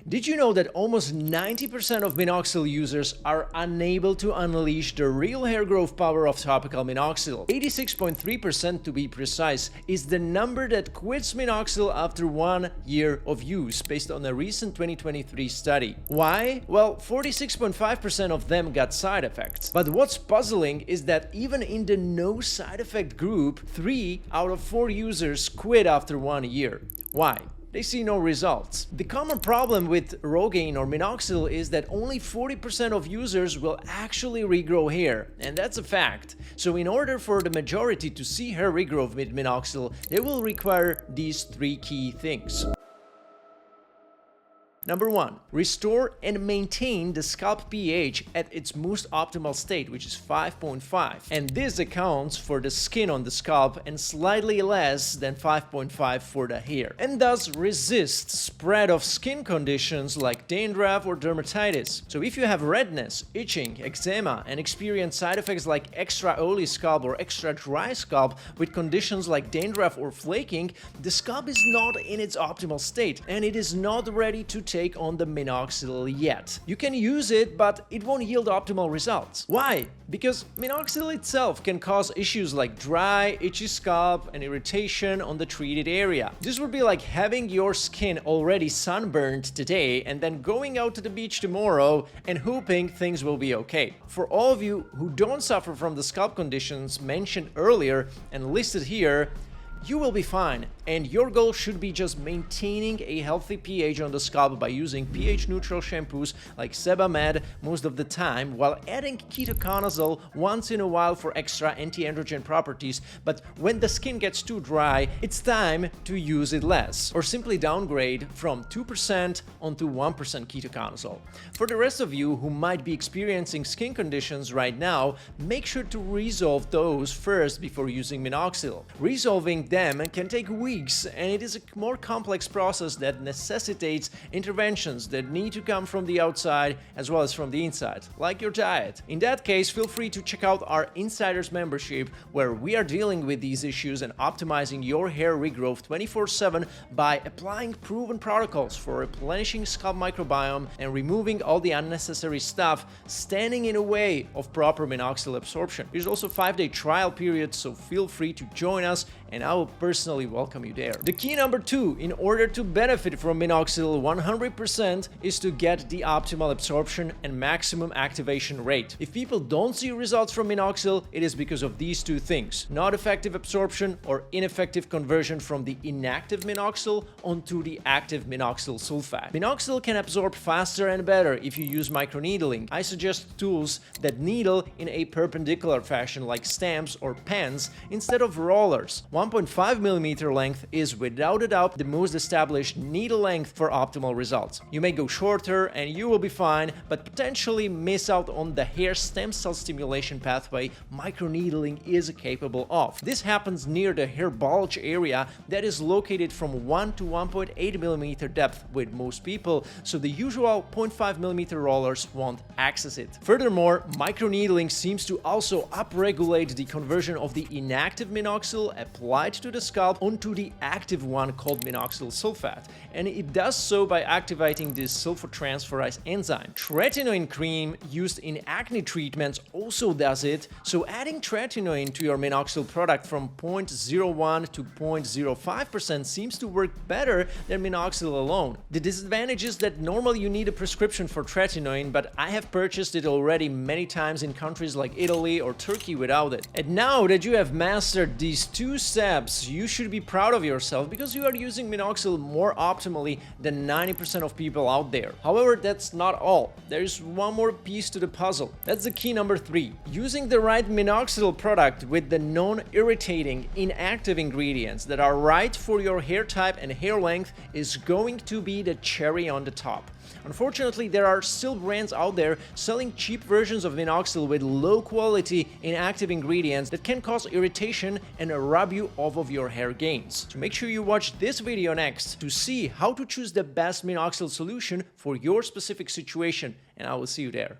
Did you know that almost 90% of Minoxidil users are unable to unleash the real hair growth power of topical Minoxidil? 86.3% to be precise is the number that quits Minoxidil after 1 year of use, based on a recent 2023 study. Why? Well, 46.5% of them got side effects. But what's puzzling is that even in the no side effect group, 3 out of 4 users quit after 1 year. Why? They see no results. The common problem with Rogaine or Minoxidil is that only 40% of users will actually regrow hair, and that's a fact. So in order for the majority to see hair regrowth with Minoxidil, they will require these 3 key things. Number 1. Restore and maintain the scalp pH at its most optimal state, which is 5.5. And this accounts for the skin on the scalp and slightly less than 5.5 for the hair, and thus resist spread of skin conditions like dandruff or dermatitis. So if you have redness, itching, eczema, and experience side effects like extra oily scalp or extra dry scalp with conditions like dandruff or flaking, the scalp is not in its optimal state and it is not ready to take on the Minoxidil yet. You can use it, but it won't yield optimal results. Why? Because Minoxidil itself can cause issues like dry, itchy scalp and irritation on the treated area. This would be like having your skin already sunburned today and then going out to the beach tomorrow and hoping things will be okay. For all of you who don't suffer from the scalp conditions mentioned earlier and listed here, you will be fine, and your goal should be just maintaining a healthy pH on the scalp by using pH-neutral shampoos like Sebamed most of the time, while adding ketoconazole once in a while for extra anti-androgen properties. But when the skin gets too dry, it's time to use it less, or simply downgrade from 2% onto 1% ketoconazole. For the rest of you who might be experiencing skin conditions right now, make sure to resolve those first before using Minoxidil. Resolving them can take weeks, and it is a more complex process that necessitates interventions that need to come from the outside as well as from the inside, like your diet. In that case, feel free to check out our Insiders membership, where we are dealing with these issues and optimizing your hair regrowth 24/7 by applying proven protocols for replenishing scalp microbiome and removing all the unnecessary stuff standing in the way of proper Minoxidil absorption. There's also a 5-day trial period, so feel free to join us and I will personally welcome you there. The key number 2 in order to benefit from Minoxidil 100% is to get the optimal absorption and maximum activation rate. If people don't see results from Minoxidil, it is because of these 2 things: not effective absorption or ineffective conversion from the inactive Minoxidil onto the active Minoxidil sulfate. Minoxidil can absorb faster and better if you use microneedling. I suggest tools that needle in a perpendicular fashion like stamps or pens instead of rollers. 1.5 mm length is without a doubt the most established needle length for optimal results. You may go shorter and you will be fine, but potentially miss out on the hair stem cell stimulation pathway microneedling is capable of. This happens near the hair bulge area that is located from 1 to 1.8 mm depth with most people, so the usual 0.5 mm rollers won't access it. Furthermore, microneedling seems to also upregulate the conversion of the inactive Minoxidil applied to the scalp onto the active one called Minoxidil sulfate, and it does so by activating this sulfotransferase enzyme. Tretinoin cream used in acne treatments also does it, so adding tretinoin to your Minoxidil product from 0.01 to 0.05% seems to work better than Minoxidil alone. The disadvantage is that normally you need a prescription for tretinoin, but I have purchased it already many times in countries like Italy or Turkey without it. And now that you have mastered these 2 steps, you should be proud of yourself because you are using Minoxidil more optimally than 90% of people out there. However, that's not all. There's one more piece to the puzzle. That's the key number 3. Using the right Minoxidil product with the non-irritating, inactive ingredients that are right for your hair type and hair length is going to be the cherry on the top. Unfortunately, there are still brands out there selling cheap versions of Minoxidil with low-quality inactive ingredients that can cause irritation and rob you of your hair gains. So make sure you watch this video next to see how to choose the best Minoxidil solution for your specific situation, and I will see you there.